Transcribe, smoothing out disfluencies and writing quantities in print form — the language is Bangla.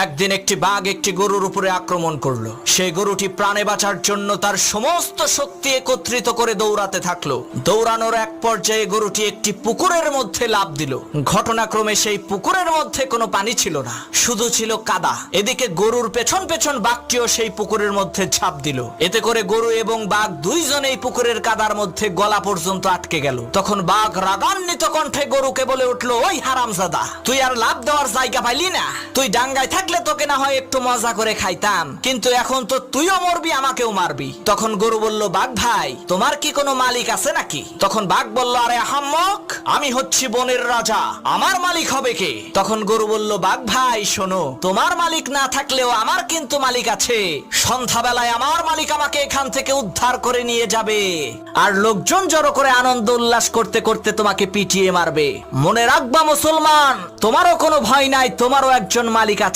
একদিন একটি বাঘ একটি গরুর উপরে আক্রমণ করলো। সেই গরুটি প্রাণে বাঁচার জন্য তার সমস্ত শক্তি একত্রিত করে দৌড়াতে থাকলো। দৌড়ানোর এক পর্যায়ে গরুটি একটি পুকুরের মধ্যে লাফ দিল। ঘটনাক্রমে সেই পুকুরের মধ্যে কোনো পানি ছিল না, শুধু ছিল কাদা। এদিকে গরুর পেছন পেছন বাঘটিও সেই পুকুরের মধ্যে ঝাঁপ দিল। এতে করে গরু এবং বাঘ দুইজনেই পুকুরের কাদার মধ্যে গলা পর্যন্ত আটকে গেল। তখন বাঘ রাগান্বিত কণ্ঠে গরুকে বলে উঠলো, ওই হারামজাদা, তুই আর লাফ দেওয়ার জায়গা পাইলি না? তুই ডাঙ্গায় থাকলে তোকে না হয় একটু মজা করে খাইতাম, কিন্তু এখন তো তুইও মরবি, আমাকেও মারবি। তখন গরু বলল, বাঘ ভাই, তোমার কি কোনো মালিক আছে নাকি? তখন বাঘ বলল, আরে আহাম্মক, আমি হচ্ছি বনের রাজা, আমার মালিক হবে কে? তখন গরু বলল, বাঘ ভাই শোনো, তোমার মালিক না থাকলেও আমার কিন্তু মালিক আছে। সন্ধ্যাবেলায় আমার মালিক আমাকে এখান থেকে উদ্ধার করে নিয়ে যাবে, আর লোকজন জড়ো করে আনন্দ উল্লাস করতে করতে তোমাকে পিটিয়ে মারবে। মনে রাখবা মুসলমান, তোমারও কোনো ভয় নাই, তোমারও একজন মালিক আছে।